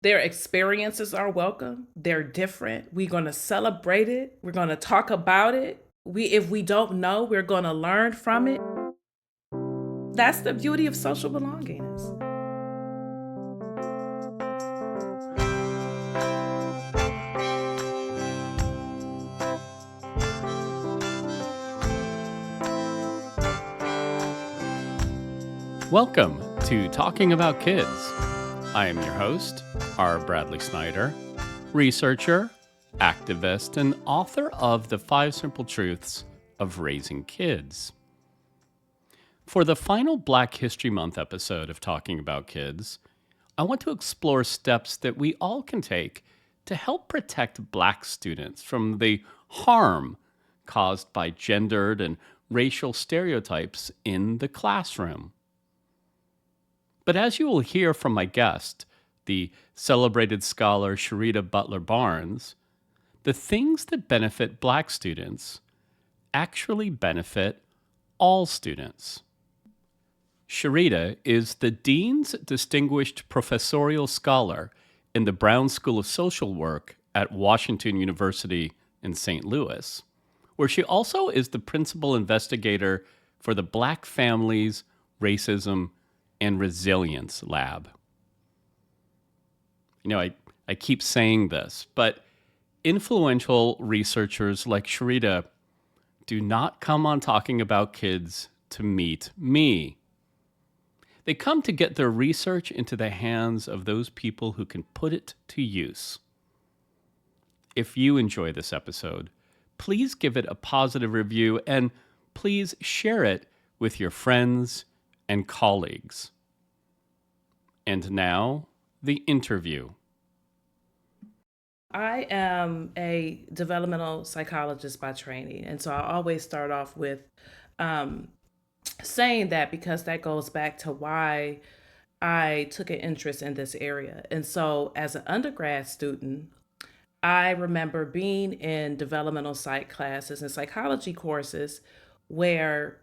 Their experiences are welcome. They're different. We're going to celebrate it. We're going to talk about it. If we don't know, we're going to learn from it. That's the beauty of social belongingness. Welcome to Talking About Kids. I am your host, R. Bradley Snyder, researcher, activist, and author of The 5 Simple Truths of Raising Kids. For the final Black History Month episode of Talking About Kids, I want to explore steps that we all can take to help protect Black students from the harm caused by gendered and racial stereotypes in the classroom. But as you will hear from my guest, the celebrated scholar Sheretta Butler-Barnes, the things that benefit Black students actually benefit all students. Sheretta is the Dean's Distinguished Professorial Scholar in the Brown School of Social Work at Washington University in St. Louis, where she also is the Principal Investigator for the Black Families, Racism, and Resilience Lab. I keep saying this, but influential researchers like Sheretta do not come on Talking About Kids to meet me. They come to get their research into the hands of those people who can put it to use. If you enjoy this episode, please give it a positive review and please share it with your friends and colleagues. And now, the interview. I am a developmental psychologist by training. And so I always start off with saying that because that goes back to why I took an interest in this area. And so as an undergrad student, I remember being in developmental psych classes and psychology courses where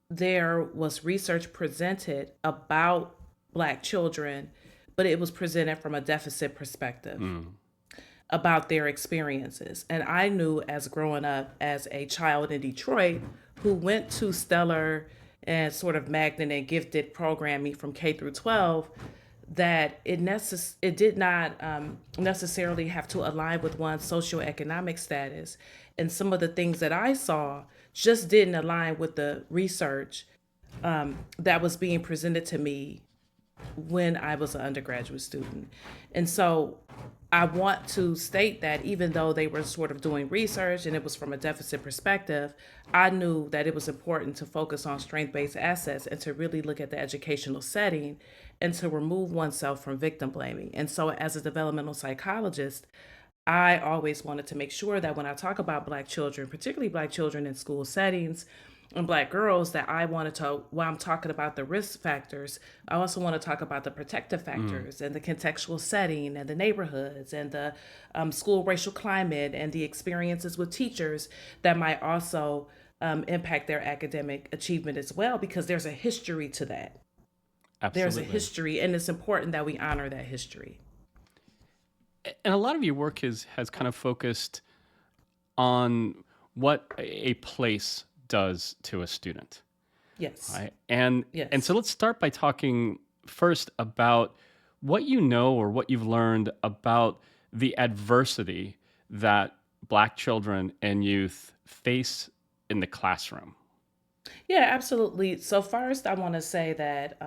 there was research presented about Black children, but it was presented from a deficit perspective about their experiences. And I knew as growing up as a child in Detroit who went to stellar and sort of magnet and gifted programming from K through 12, that it did not necessarily have to align with one's socioeconomic status. And some of the things that I saw just didn't align with the research that was being presented to me when I was an undergraduate student. And so I want to state that even though they were sort of doing research and it was from a deficit perspective, I knew that it was important to focus on strength-based assets and to really look at the educational setting and to remove oneself from victim blaming. And so as a developmental psychologist, I always wanted to make sure that when I talk about Black children, particularly Black children in school settings and Black girls, that I wanted to, while I'm talking about the risk factors, I also want to talk about the protective factors and the contextual setting and the neighborhoods and the school racial climate and the experiences with teachers that might also impact their academic achievement as well, because there's a history to that. There's a Absolutely. history, and it's important that we honor that history. And a lot of your work has kind of focused on what a place does to a student. Yes. Right? And Yes. so let's start by talking first about what you know or what you've learned about the adversity that Black children and youth face in the classroom. Yeah, absolutely. So first, I want to say that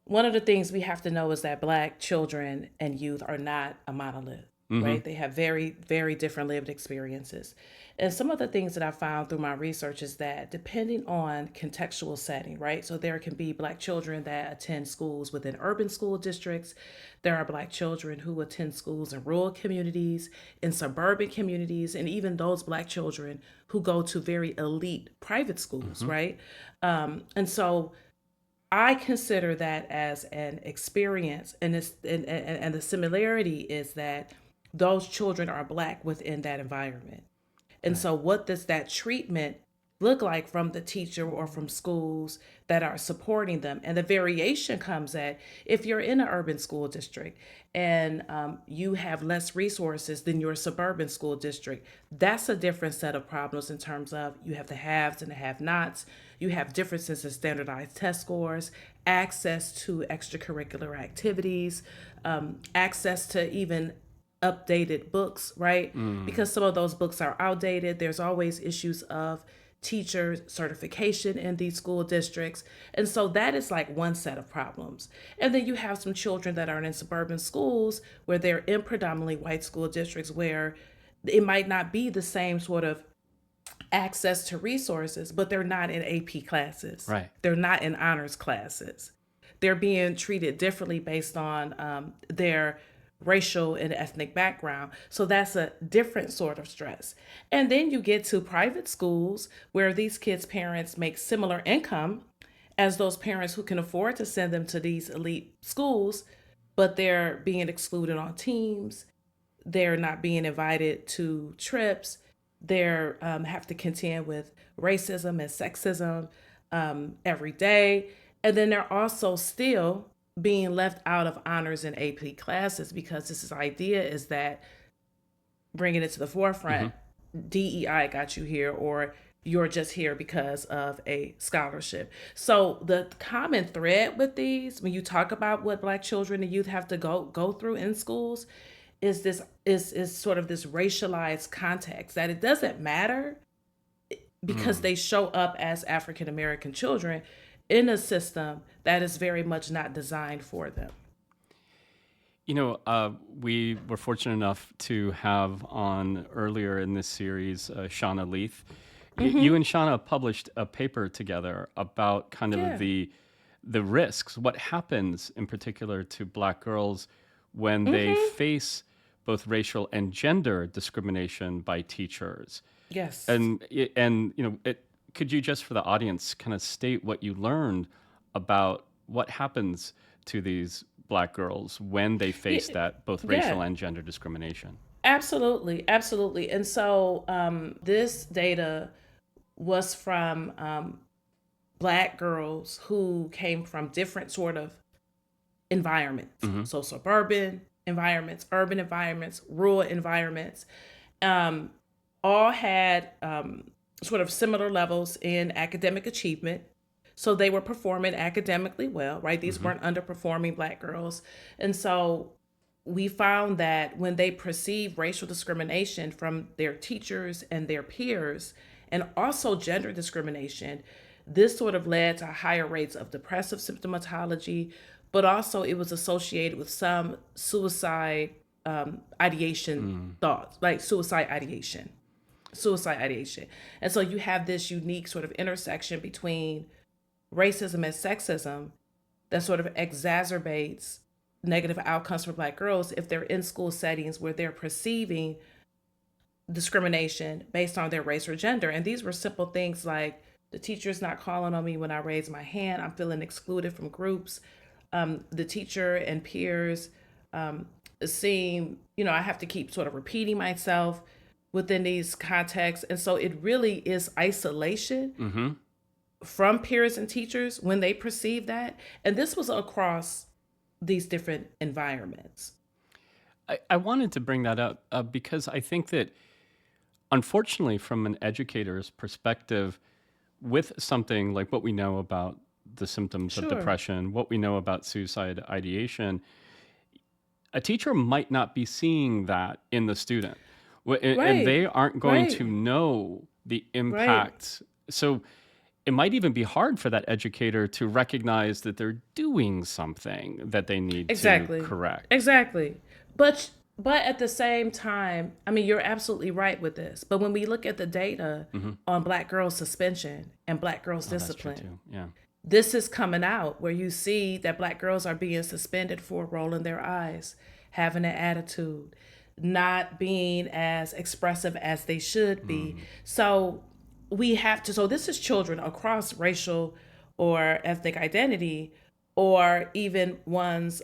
one of the things we have to know is that Black children and youth are not a monolith, Mm-hmm. right? They have very, very different lived experiences. And some of the things that I found through my research is that depending on contextual setting, right? So there can be Black children that attend schools within urban school districts. There are Black children who attend schools in rural communities, in suburban communities, and even those Black children who go to very elite private schools, Mm-hmm. right? And so I consider that as an experience, and the similarity is that those children are Black within that environment. And Right. so, what does that treatment look like from the teacher or from schools that are supporting them. And the variation comes at if you're in an urban school district and you have less resources than your suburban school district, that's a different set of problems in terms of you have the haves and the have nots. You have differences in standardized test scores, access to extracurricular activities, access to even updated books, right? Mm. Because some of those books are outdated. There's always issues of teacher certification in these school districts. And so that is like one set of problems. And then you have some children that are in suburban schools where they're in predominantly white school districts where it might not be the same sort of access to resources, but they're not in AP classes. Right. They're not in honors classes. They're being treated differently based on their racial and ethnic background. So that's a different sort of stress. And then you get to private schools where these kids' parents make similar income as those parents who can afford to send them to these elite schools, but they're being excluded on teams, they're not being invited to trips. They're have to contend with racism and sexism every day, and then they're also still being left out of honors and AP classes because this idea is that bringing it to the Hmm. forefront, DEI got you here, or you're just here because of a scholarship. So the common thread with these, when you talk about what Black children and youth have to go through in schools, is this is sort of this racialized context that it doesn't matter because Mm. they show up as African American children in a system that is very much not designed for them. We were fortunate enough to have on earlier in this series Shauna Leith. You Mm-hmm. and Shauna published a paper together about kind of Yeah. the risks, what happens in particular to Black girls when they Mm-hmm. face both racial and gender discrimination by teachers. Yes. And could you just for the audience kind of state what you learned about what happens to these Black girls when they face Yeah. that both Yeah. racial and gender discrimination? Absolutely. Absolutely. And so this data was from Black girls who came from different sort of environments. Hmm. So suburban environments, urban environments, rural environments, um, all had sort of similar levels in academic achievement. So they were performing academically well, right? These Hmm. weren't underperforming Black girls. And so we found that when they perceived racial discrimination from their teachers and their peers, and also gender discrimination, this sort of led to higher rates of depressive symptomatology, but also it was associated with some suicide ideation Mm. thoughts, like suicide ideation. And so you have this unique sort of intersection between racism and sexism that sort of exacerbates negative outcomes for Black girls if they're in school settings where they're perceiving discrimination based on their race or gender. And these were simple things like the teacher's not calling on me when I raise my hand, I'm feeling excluded from groups. The teacher and peers seem, I have to keep sort of repeating myself within these contexts. And so it really is isolation Hmm. from peers and teachers when they perceive that. And this was across these different environments. I wanted to bring that up because I think that, unfortunately, from an educator's perspective, with something like what we know about the symptoms of Sure. depression, what we know about suicide ideation, a teacher might not be seeing that in the student, and Right. they aren't going Right. to know the Right. impact. So it might even be hard for that educator to recognize that they're doing something that they need to Exactly. correct. Exactly. But at the same time, I mean, you're absolutely right with this. But when we look at the data Hmm. on Black girls suspension and Black girls Oh, that's true discipline, too. Yeah. this is coming out where you see that Black girls are being suspended for rolling their eyes, having an attitude, not being as expressive as they should be. Mm. So we have to, so this is children across racial or ethnic identity, or even one's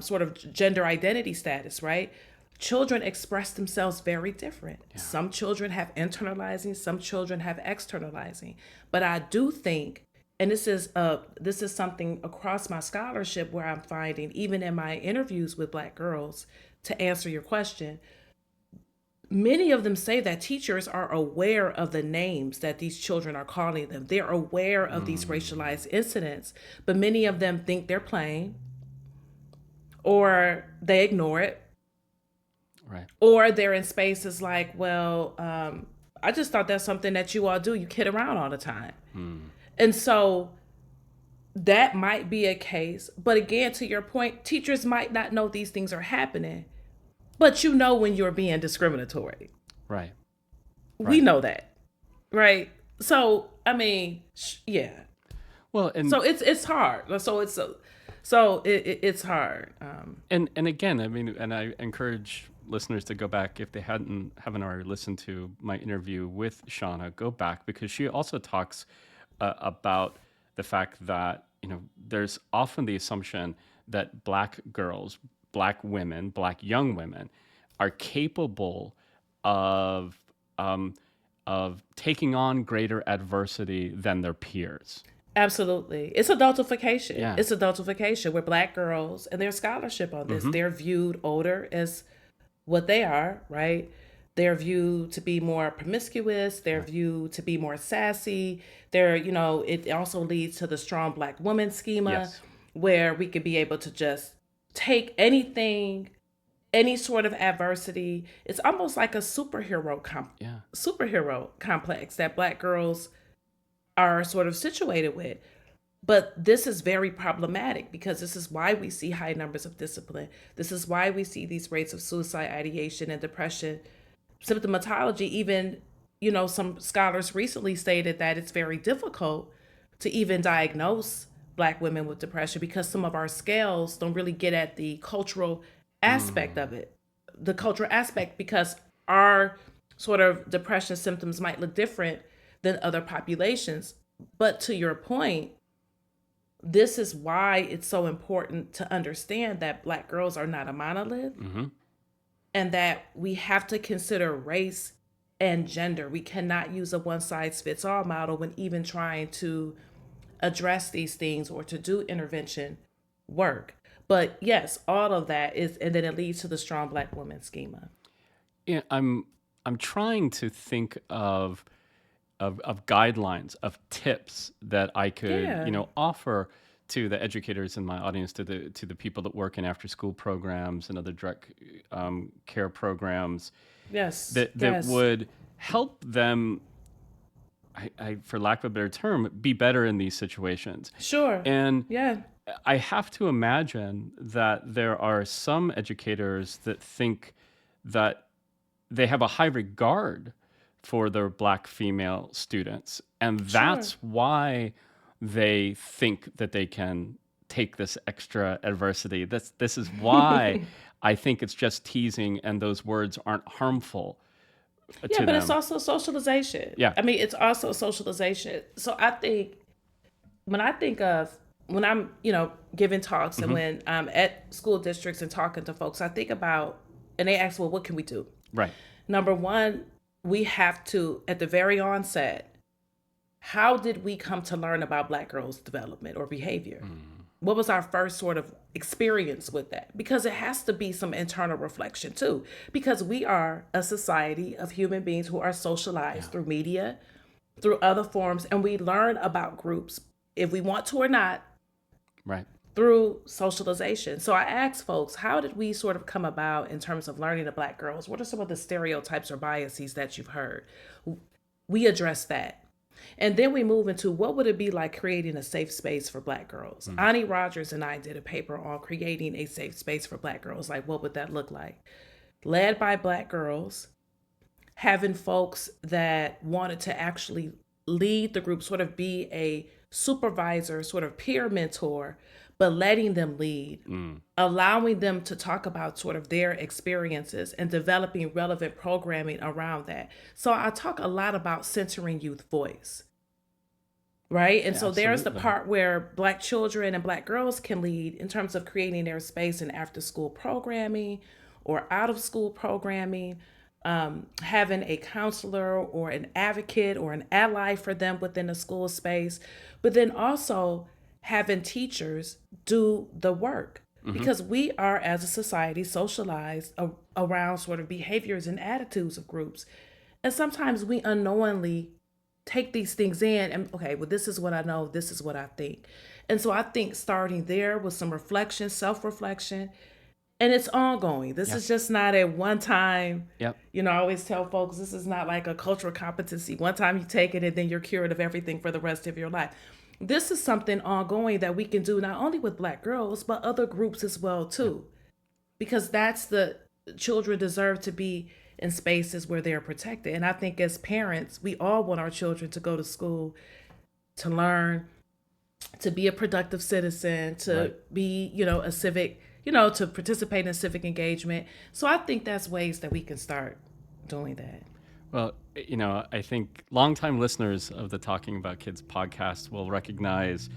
sort of gender identity status, right? children express themselves very different. Yeah. Some children have internalizing, some children have externalizing. But I do think, and this is something across my scholarship where I'm finding, even in my interviews with Black girls, to answer your question, many of them say that teachers are aware of the names that these children are calling them. They're aware of these Mm, racialized incidents, but many of them think they're playing, or they ignore it, right. or they're in spaces like, well, I just thought that's something that you all do. You kid around all the time. Mm, And so that might be a case. But again, to your point, teachers might not know these things are happening, but you know when you're being discriminatory. right. We Right. know that, right? So, I mean, yeah. Well, So it's hard. It's hard. and again, I mean, and I encourage listeners to go back if they haven't already listened to my interview with Shauna. Go back because she also talks about the fact that there's often the assumption that Black girls, Black women, Black young women are capable of um, taking on greater adversity than their peers. Absolutely. It's adultification. Yeah. It's adultification where Black girls, and there's scholarship on this, Mm-hmm. they're viewed older as what they are, right? They're viewed to be more promiscuous. They're Right. viewed to be more sassy. It also leads to the strong Black woman schema Yes. where we could be able to just take anything, any sort of adversity. It's almost like a Yeah. superhero complex that Black girls are sort of situated with. But this is very problematic because this is why we see high numbers of discipline. This is why we see these rates of suicide, ideation, and depression symptomatology. Even, some scholars recently stated that it's very difficult to even diagnose Black women with depression because some of our scales don't really get at the cultural aspect Mm. of it. The cultural aspect, because our sort of depression symptoms might look different than other populations. But to your point, this is why it's so important to understand that Black girls are not a monolith Mm-hmm. and that we have to consider race and gender. We cannot use a one size fits all model when even trying to address these things or to do intervention work. But yes, all of that is, and then it leads to the strong Black woman schema. Yeah, I'm trying to think of guidelines, of tips that I could, Yeah. offer to the educators in my audience, to the people that work in after school programs and other direct care programs Yes. that Yes. would help them, for lack of a better term, be better in these situations. Sure. And Yeah. I have to imagine that there are some educators that think that they have a high regard for their Black female students. And Sure. that's why they think that they can take this extra adversity. This is why I think it's just teasing and those words aren't harmful Yeah, to but it's them. also socialization. Yeah. I mean, it's also socialization. So I think when I think of when I'm, giving talks and Hmm. when I'm at school districts and talking to folks, I think about, and they ask, well, what can we do? Right. Number one, we have to, at the very onset, how did we come to learn about Black girls' development or behavior? Mm. What was our first sort of experience with that? Because it has to be some internal reflection too. Because we are a society of human beings who are Yeah. socialized through media, through other forms, and we learn about groups, if we want to or not, Right. through socialization. So I asked folks, how did we sort of come about in terms of learning the Black girls? What are some of the stereotypes or biases that you've heard? We address that. And then we move into what would it be like creating a safe space for Black girls? Mm. Ani Rogers and I did a paper on creating a safe space for Black girls. Like, what would that look like? Led by Black girls, having folks that wanted to actually lead the group, sort of be a supervisor, sort of peer mentor, but letting them lead, Mm. allowing them to talk about sort of their experiences and developing relevant programming around that. So I talk a lot about centering youth voice, right? And Yeah, so there's the absolutely. part where Black children and Black girls can lead in terms of creating their space in after school programming or out of school programming, having a counselor or an advocate or an ally for them within the school space, but then also having teachers do the work. Hmm. Because we are, as a society, socialized around sort of behaviors and attitudes of groups. And sometimes we unknowingly take these things in and, okay, well, this is what I know, this is what I think. And so I think starting there with some reflection, self reflection, and it's ongoing. This Yeah. is just not a one time. Yep. I always tell folks this is not like a cultural competency. One time you take it and then you're cured of everything for the rest of your life. This is something ongoing that we can do not only with Black girls, but other groups as well, too. Because that's the children deserve to be in spaces where they're protected. And I think as parents, we all want our children to go to school, to learn, to be a productive citizen, to Right. be, a civic, to participate in civic engagement. So I think that's ways that we can start doing that. Well, I think longtime listeners of the Talking About Kids podcast will recognize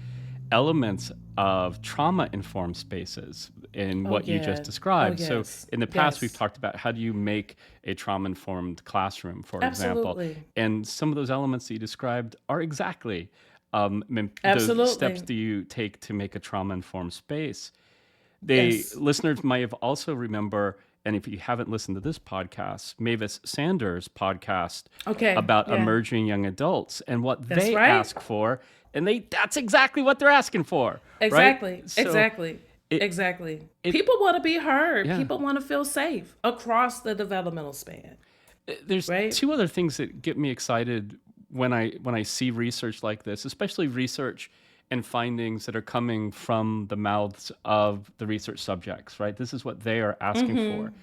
elements of trauma-informed spaces in Oh what you just yeah. Oh described. So yes. in the past, we've Yes. talked about how do you make a trauma-informed classroom, for example. Absolutely. And some of those elements that you described are exactly those steps Absolutely. do you take to make a trauma-informed space. They Yes. listeners might have also remember, and if you haven't listened to this podcast, Mavis Sanders' podcast Okay. about Yeah. emerging young adults and what That's they right. ask for, and that's exactly what they're asking for, right? Exactly. So Exactly. it Exactly. it People want to be heard. yeah. People want to feel safe across the developmental span, There's right? two other things that get me excited when I see research like this, especially research and findings that are coming from the mouths of the research subjects, right? This is what they are asking for.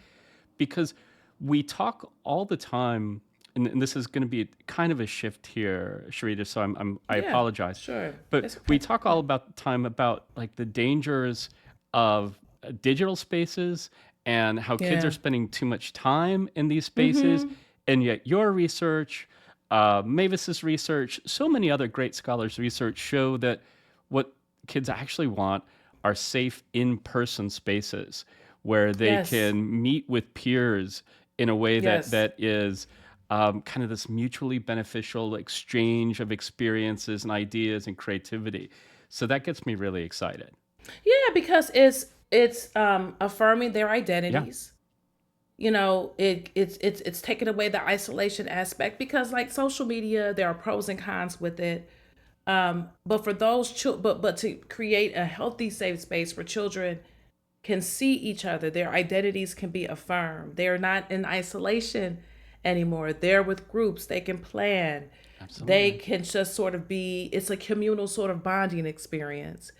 Because we talk all the time, and this is going to be kind of a shift here, Sheretta, so I Yeah. apologize. Sure. But It's we okay. talk Yeah. all about the time about like the dangers of digital spaces and how kids are Yeah. spending too much time in these spaces. And yet your research, Mavis's research, so many other great scholars' research show that what kids actually want are safe in-person spaces where they Yes. can meet with peers in a way that Yes. is kind of this mutually beneficial exchange of experiences and ideas and creativity. So that gets me really excited. Yeah, because it's affirming their Yeah. identities. It's taking away the isolation aspect because like social media, there are pros and cons with it. But for those but to create a healthy safe space where children can see each other, their identities can be affirmed. They're not in isolation anymore. They're with groups. They can plan. They Absolutely. can just sort of be, it's a communal sort of bonding experience.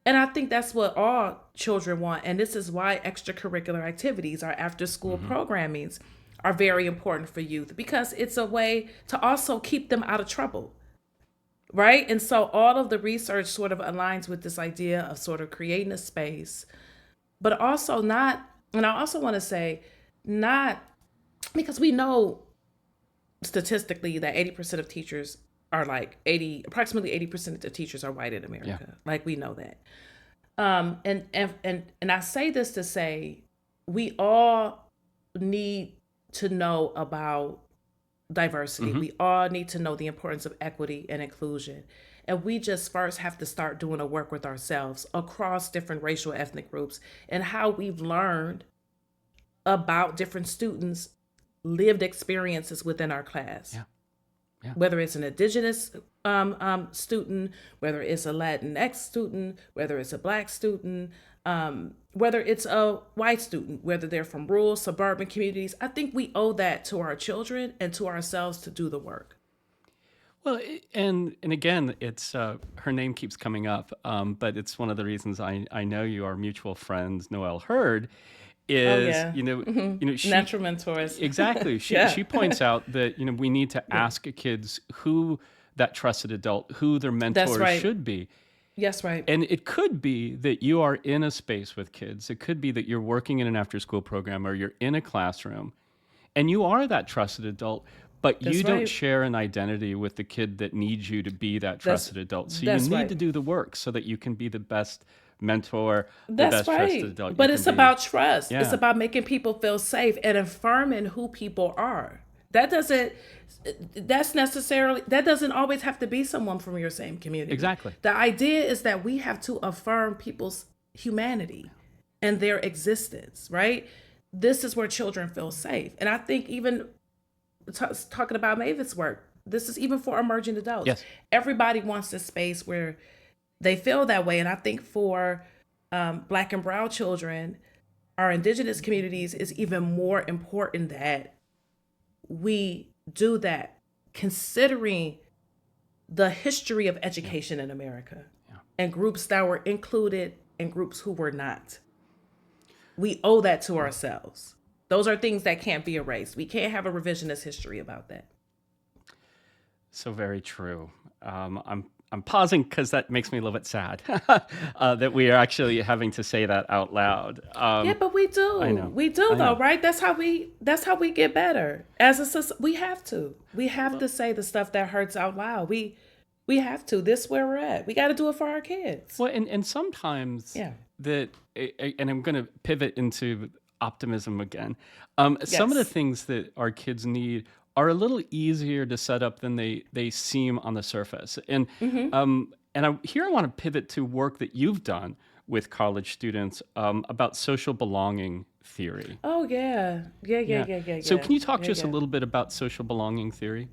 And I think that's what all children want. And this is why extracurricular activities, our after school Hmm. programmings, are very important for youth because it's a way to also keep them out of trouble. Right. And so all of the research sort of aligns with this idea of sort of creating a space, but also not, and I also want to say, not because we know statistically that 80% of teachers are like approximately 80% of the teachers are white in Yeah. America. Like we know that. And I say this to say we all need to know about diversity. Hmm. We all need to know the importance of equity and inclusion. And we just first have to start doing a work with ourselves across different racial ethnic groups and how we've learned about different students' lived experiences within our class, Yeah. Yeah. whether it's an indigenous student, whether it's a Latinx student, whether it's a black student, whether it's a white student, whether they're from rural, suburban communities. I think we owe that to our children and to ourselves to do the work. Well, and again, it's her name keeps coming up, but it's one of the reasons I know you, our mutual friends, Noelle Hurd, Oh, is yeah. she Natural mentors. exactly Yeah. she points out that we need to Yeah. ask kids who that trusted adult, who their That's mentors right. should be. Yes, right. And it could be that you are in a space with kids. It could be that you're working in an after school program or you're in a classroom and you are that trusted adult, but you That's don't right. share an identity with the kid that needs you to be that That's trusted adult. So you that's need right. to do the work so that you can be the best mentor, the That's best trusted right. adult you But can it's be. about trust. It's Yeah, about making people feel safe and affirming who people are. That doesn't that doesn't always have to be someone from your same community. exactly. The idea is that we have to affirm people's humanity and their existence, right? This is where children feel safe. And I think even talking about Mavis' work, this is even for emerging adults. Yes. Everybody wants a space where they feel that way. And I think for Black and Brown children, our indigenous communities, is even more important that we do that, considering the history of Yeah. education in America Yeah. and groups that were included and groups who were not. We owe that to ourselves. Those are things that can't be erased. We can't have a revisionist history about that. So very true. I'm pausing because that makes me a little bit sad that we are actually having to say that out loud. Yeah, but we I do. know. We do I though, know. right? That's how we get better. As we have to. We have to say the stuff that hurts out loud. We have to. This is where we're at. We got to do it for our kids. Well, and sometimes Yeah. that, and I'm going to pivot into optimism again. Some of the Yes. things that our kids need are a little easier to set up than they seem on the surface. Here I want to pivot to work that you've done with college students about social belonging theory. Oh yeah. Yeah, yeah, Yeah. yeah, yeah, So yeah. can you talk Yeah, to us a yeah. little bit about social belonging theory?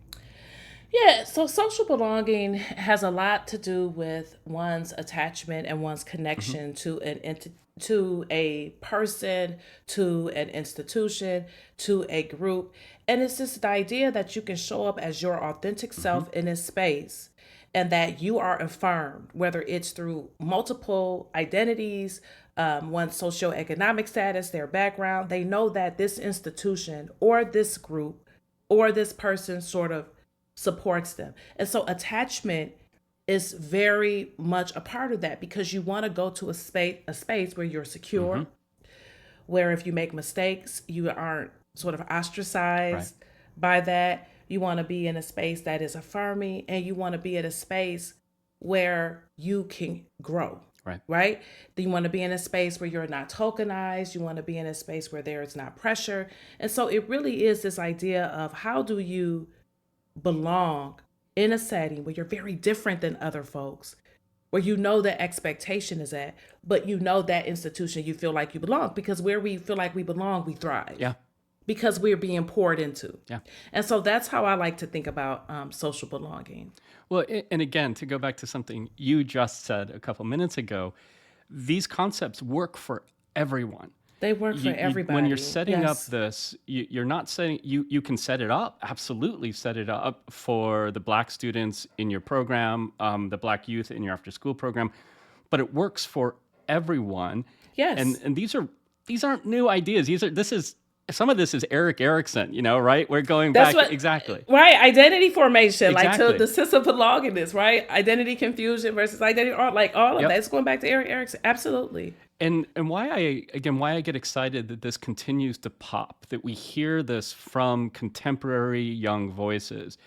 Yeah, so social belonging has a lot to do with one's attachment and one's Hmm. connection to a person, to an institution, to a group. And it's just the idea that you can show up as your authentic Hmm. self in this space and that you are affirmed, whether it's through multiple identities, one's socioeconomic status, their background. They know that this institution or this group or this person sort of supports them. And so attachment is very much a part of that because you want to go to a space where you're Hmm. secure, where if you make mistakes, you aren't sort of Right. ostracized by that. You want to be in a space that is affirming and you want to be in a space where you can grow, Right. right? Then you want to be in a space where you're not tokenized. You want to be in a space where there is not pressure. And so it really is this idea of how do you belong in a setting where you're very different than other folks, where you know the expectation is at, but you know that institution you feel like you belong because where we feel like we belong, we thrive Yeah. because we're being poured into. Yeah. And so that's how I like to think about social belonging. Well, and again, to go back to something you just said a couple minutes ago, these concepts work for everyone. They work for When you're everybody. setting up Yes. this, you're not setting, you can set it up, absolutely set it up for the Black students in your program, the Black youth in your after school program, but it works for everyone. Yes. And these aren't new ideas. This is, some of this is Eric Erickson, right? We're going That's back, what, exactly. right? Identity formation, like to Exactly. the sense of belongingness, right? Identity confusion versus identity, or like all of that. Yep. It's going back to Eric Erickson. Absolutely. And why I get excited that this continues to pop, that we hear this from contemporary young voices,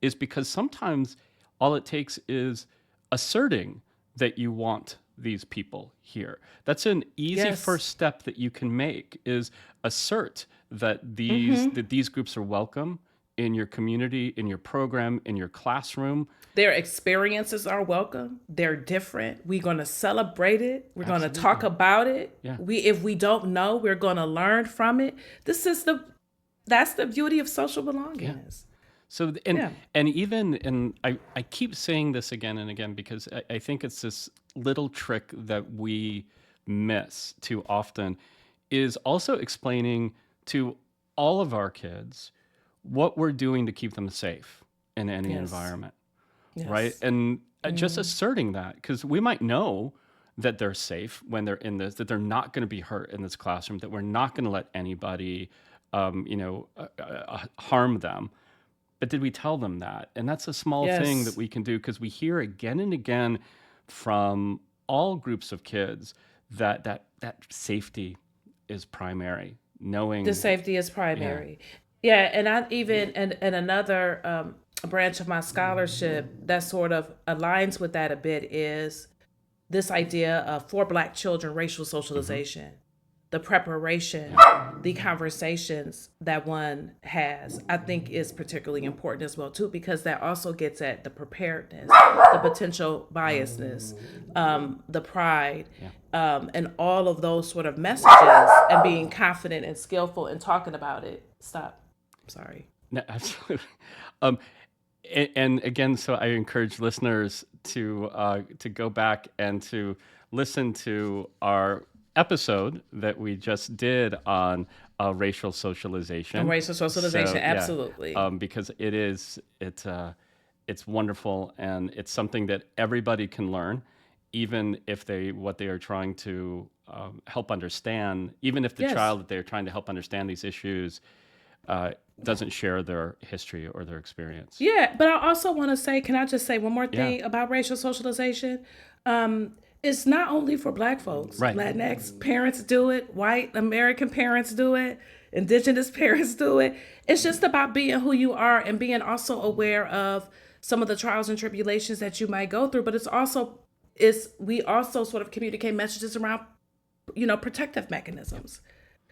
is because sometimes all it takes is asserting that you want these people here. That's an easy Yes. first step that you can make, is assert that these groups are welcome in your community, in your program, in your classroom. Their experiences are welcome. They're different. We're going to celebrate it. We're going to talk Absolutely. about it. Yeah. If we don't know, we're going to learn from it. That's the beauty of social Yeah. belongingness. So Yeah. and I keep saying this again and again because I think it's this little trick that we miss too often, is also explaining to all of our kids what we're doing to keep them safe in any Yes. environment, right? Yes. And just asserting that, because we might know that they're safe when they're in this, that they're not going to be hurt in this classroom, that we're not going to let anybody, harm them. But did we tell them that? And that's a small thing that Yes. we can do, because we hear again and again from all groups of kids that safety is primary. The Knowing, safety is yeah, primary. Yeah. And I even, and another branch of my scholarship that sort of aligns with that a bit is this idea of for Black children racial Mm-hmm. socialization, the preparation, Yeah. the conversations that one has, I think is particularly important as well too, because that also gets at the preparedness, the potential biasness, the pride, Yeah. and all of those sort of messages, and being confident and skillful in talking about it. Stop. Sorry. No, absolutely. Um, and again, so I encourage listeners to go back and to listen to our episode that we just did on racial And socialization. racial socialization, So yeah, absolutely. because it's wonderful, and it's something that everybody can learn, even if what they are trying to help understand, even if the Yes. child that they're trying to help understand these issues uh, doesn't share their history or their experience. Yeah, but I also want to say, can I just say one more Yeah, thing about racial socialization? It's not only for Black folks. right. Latinx parents do it, white American parents do it, indigenous parents do it. It's just about being who you are and being also aware of some of the trials and tribulations that you might go through. But it's we also sort of communicate messages around, protective mechanisms,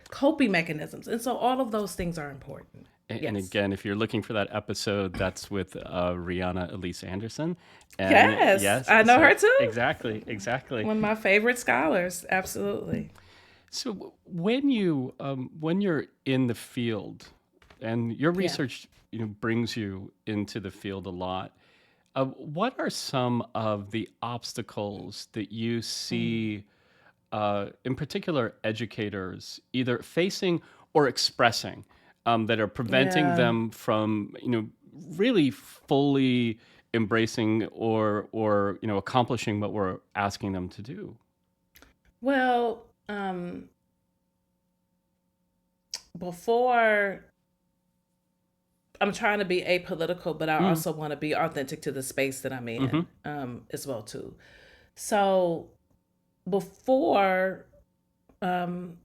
coping mechanisms, and so all of those things are important. And Yes. again, if you're looking for that episode, that's with Rihanna Elise Anderson. And Yes, yes, I know so her too. exactly, exactly. One of my favorite scholars. Absolutely. So when you're in the field, and your Yeah. research brings you into the field a lot, what are some of the obstacles that you see, in particular, educators either facing or expressing, that are preventing Yeah. them from really fully embracing or accomplishing what we're asking them to do? Well, before I'm trying to be apolitical, but I Mm, also want to be authentic to the space that I'm mm-hmm, in, as well too. So before, um,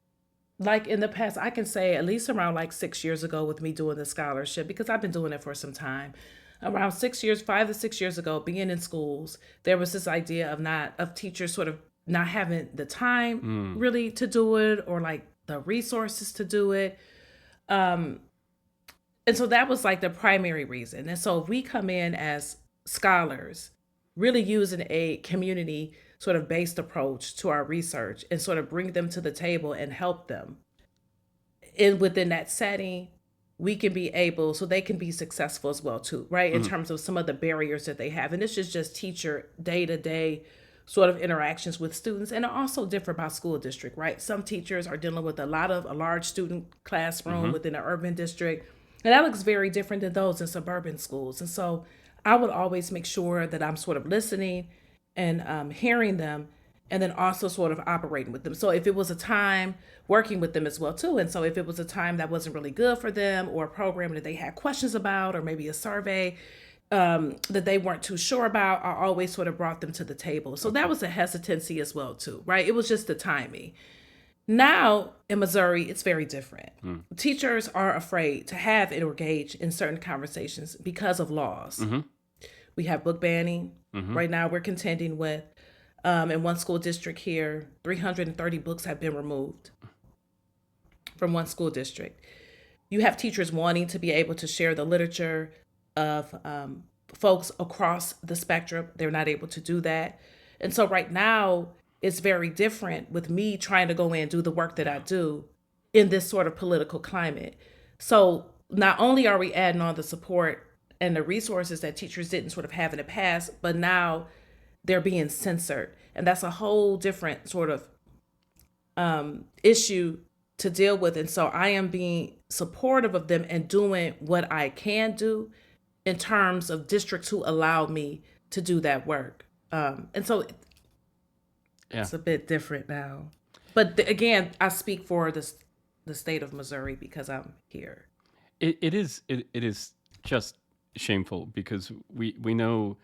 like in the past, I can say at least around like 6 years ago with me doing the scholarship, because I've been doing it for some time. Around 6 years, 5 to 6 years ago, being in schools, there was this idea of teachers sort of not having the time mm, really to do it, or like the resources to do it. Um, and so that was like the primary reason. And so if we come in as scholars, really using a community sort of based approach to our research and sort of bring them to the table and help them in within that setting, we can be able so they can be successful as well too, right? In mm, terms of some of the barriers that they have. And this is just teacher day-to-day sort of interactions with students, and it also differ by school district, right? Some teachers are dealing with a large student classroom mm-hmm. within an urban district, and that looks very different than those in suburban schools. And so I would always make sure that I'm sort of listening and hearing them, and then also sort of operating with them. So if it was a time working with them as well too, and so if it was a time that wasn't really good for them, or a program that they had questions about, or maybe a survey that they weren't too sure about, I always sort of brought them to the table. So that Okay. was a hesitancy as well too, right? It was just the timing. Now in Missouri, it's very different. Mm, Teachers are afraid to have and engage in certain conversations because of laws. mm-hmm, We have book banning. mm-hmm. Right now, we're contending with, in one school district here, 330 books have been removed from one school district. You have teachers wanting to be able to share the literature of folks across the spectrum. They're not able to do that. And so right now, it's very different with me trying to go in and do the work that I Yeah. do in this sort of political climate. So not only are we adding on the support and the resources that teachers didn't sort of have in the past, but now they're being censored. And that's a whole different sort of issue to deal with. And so I am being supportive of them and doing what I can do in terms of districts who allow me to do that work. And so Yeah. it's a bit different now. But again, I speak for the state of Missouri because I'm here. It is just shameful, because we know,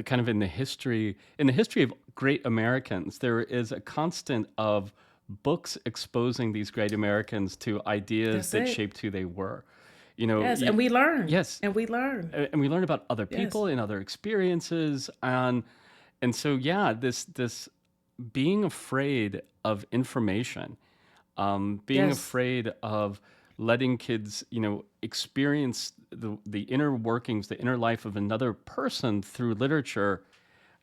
kind of in the history of great Americans, there is a constant of books exposing these great Americans to ideas That's that it. shaped who they were. You know, Yes, and we learn. yes, And we learn. and we learn about other Yes. people and other experiences, and And so, yeah, this being afraid of information, being Yes. afraid of letting kids, experience the inner workings, the inner life of another person through literature.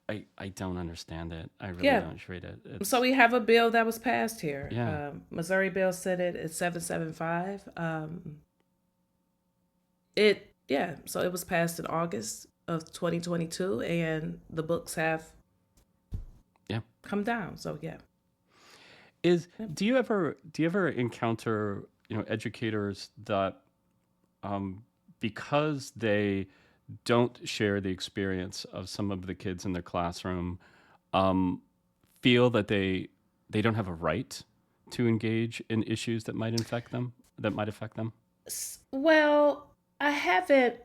I don't understand it. I really Yeah. don't read it. So It's we have a bill that was passed here. yeah, Missouri Bill Senate is 775. Yeah. So it was passed in August of 2022, and the books have yeah. come down. So yeah. Is Yep. do you ever encounter educators that because they don't share the experience of some of the kids in their classroom, um, feel that they don't have a right to engage in issues that might affect them. Well, I haven't.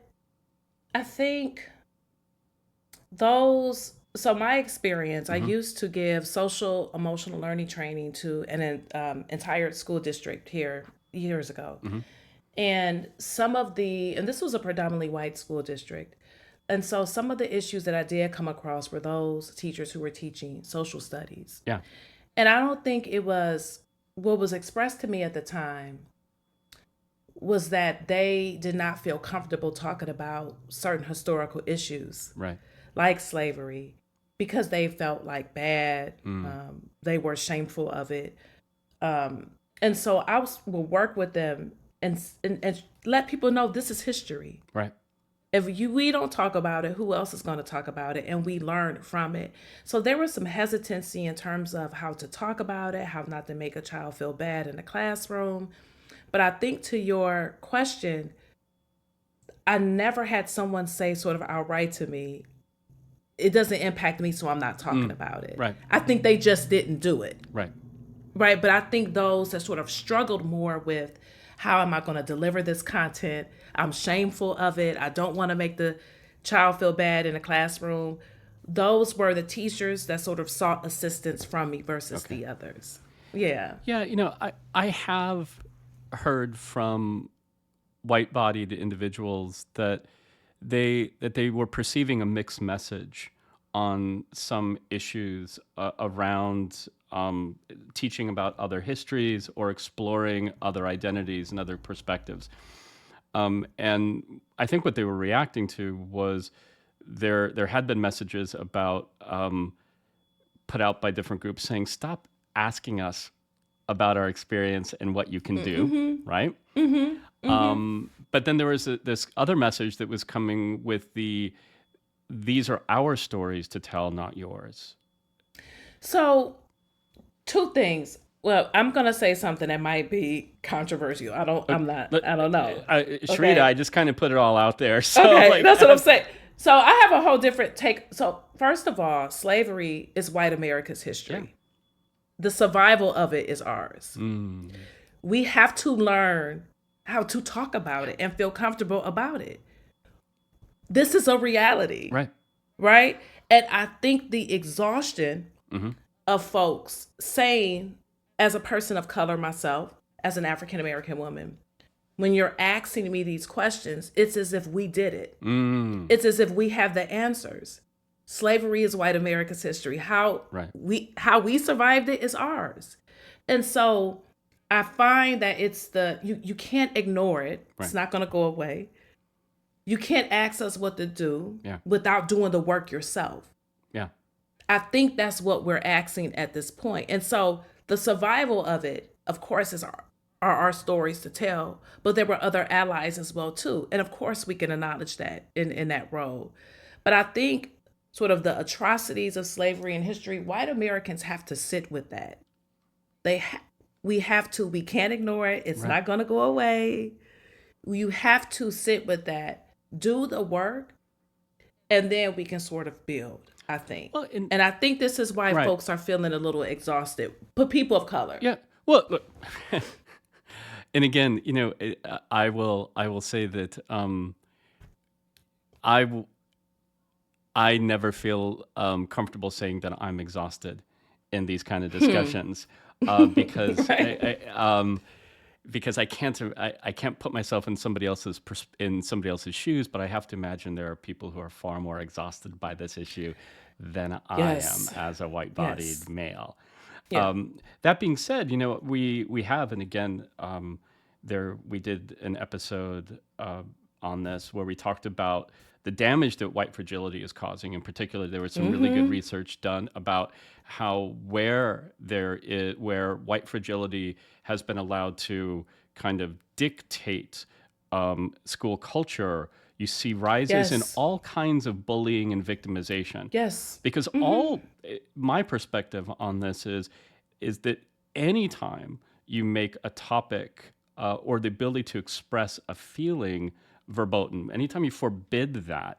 I think those. So my experience, I Hmm. used to give social emotional learning training to an entire school district here years ago. Hmm. And and this was a predominantly white school district. And so some of the issues that I did come across were those teachers who were teaching social studies. Yeah. And I don't think it was what was expressed to me at the time was that they did not feel comfortable talking about certain historical issues Right. like slavery because they felt like bad. Mm. They were shameful of it. And so will work with them and let people know this is history. Right. We don't talk about it, who else is going to talk about it? And we learn from it. So there was some hesitancy in terms of how to talk about it, how not to make a child feel bad in the classroom. But I think to your question, I never had someone say sort of outright to me, it doesn't impact me, so I'm not talking Mm. about it. Right. I think they just didn't do it. Right. Right. But I think those that sort of struggled more with how am I going to deliver this content? I'm shameful of it. I don't want to make the child feel bad in the classroom. Those were the teachers that sort of sought assistance from me versus Okay. the others. Yeah. Yeah. I have heard from white-bodied individuals that they were perceiving a mixed message on some issues around teaching about other histories or exploring other identities and other perspectives. And I think what they were reacting to was there had been messages about put out by different groups saying, "Stop asking us about our experience and what you can do," Mm-hmm. right? Mm-hmm. Mm-hmm. But then there was this other message that was coming with these are our stories to tell, not yours. So two things. Well, I'm gonna say something that might be controversial. Look, I don't know. Sharita, Okay. I just kind of put it all out there. So, Okay, like, that's what I'm saying. So I have a whole different take. So first of all, slavery is white America's yeah. history. The survival of it is ours. Mm, We have to learn how to talk about it and feel comfortable about it. This is a reality, right. right? And I think the exhaustion Hmm. of folks saying, as a person of color myself, as an African American woman, when you're asking me these questions, it's as if we did it. Mm, It's as if we have the answers. Slavery is white America's history. right. How we survived it is ours. And so I find that you can't ignore it. Right. It's not going to go away. You can't ask us what to do Yeah. without doing the work yourself. Yeah. I think that's what we're asking at this point. And so the survival of it, of course, are our stories to tell, but there were other allies as well too. And of course we can acknowledge that in that role. But I think sort of the atrocities of slavery in history, white Americans have to sit with that. We have to. We can't ignore it. It's Right. not going to go away. You have to sit with that, do the work, and then we can sort of build, I think. Well, And I think this is why right. folks are feeling a little exhausted, but people of color. Yeah. Well, look. And again, I will say that I w- I never feel comfortable saying that I'm exhausted in these kind of discussions because Right. because I can't put myself in somebody else's shoes, but I have to imagine there are people who are far more exhausted by this issue than I am Yes. as a white-bodied Yes. male. Yeah. That being said, we have, and again, we did an episode on this where we talked about the damage that white fragility is causing. In particular, there was some really good Mm-hmm. research done about how where white fragility has been allowed to kind of dictate school culture, you see rises in Yes. all kinds of bullying and victimization. Yes. Because Mm-hmm. my perspective on this is that anytime you make a topic or the ability to express a feeling verboten, anytime you forbid that,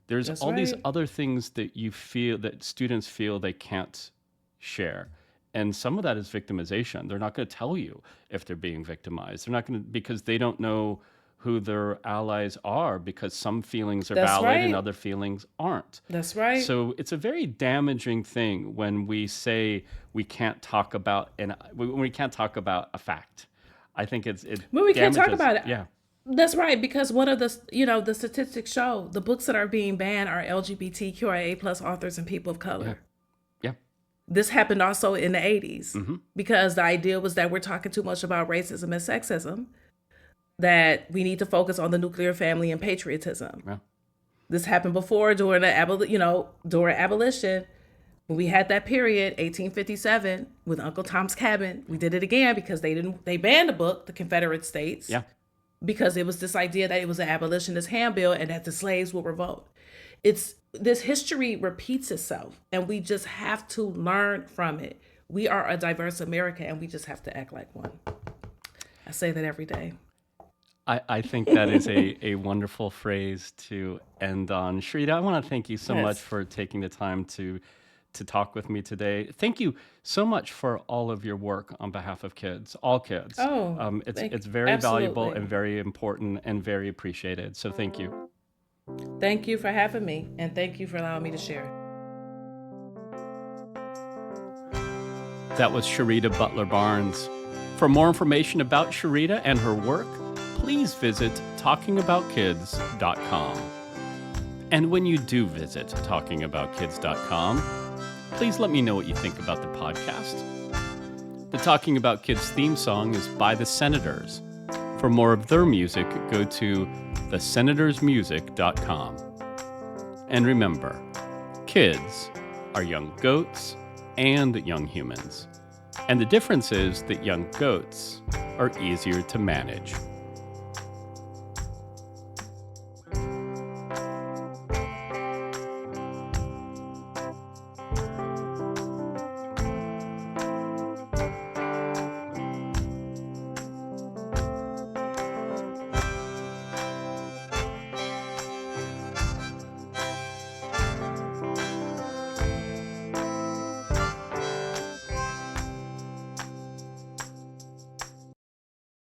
there's That's all these right. other things that you feel that students feel they can't share. And some of that is victimization. They're not going to tell you if they're being victimized. They're not going to, because they don't know who their allies are, because some feelings are That's valid and right. other feelings aren't. That's right. So it's a very damaging thing when we say we can't talk about when we can't talk about a fact. I think it When we can't talk damages. about it. Yeah, That's right, because one of the statistics show the books that are being banned are LGBTQIA plus authors and people of yeah, color. yeah. This happened also in the 80s Mm-hmm. because the idea was that we're talking too much about racism and sexism, that we need to focus on the nuclear family and patriotism. Yeah, This happened before during during abolition. When we had that period, 1857, with Uncle Tom's Cabin, we did it again because they banned the book, the Confederate States, yeah. because it was this idea that it was an abolitionist handbill and that the slaves will revolt. It's this history repeats itself, and we just have to learn from it. We are a diverse America, and we just have to act like one. I say that every day. I think that is a wonderful phrase to end on. Sherita, I want to thank you so much Yes. for taking the time to talk with me today. Thank you so much for all of your work on behalf of kids, all kids. Oh, It's very valuable absolutely. and very important and very appreciated. So thank you. Thank you for having me, and thank you for allowing me to share. That was Sheretta Butler-Barnes. For more information about Sheretta and her work, please visit talkingaboutkids.com. And when you do visit talkingaboutkids.com, please let me know what you think about the podcast. The Talking About Kids theme song is by the Senators. For more of their music, go to thesenatorsmusic.com. And remember, kids are young goats and young humans. And the difference is that young goats are easier to manage.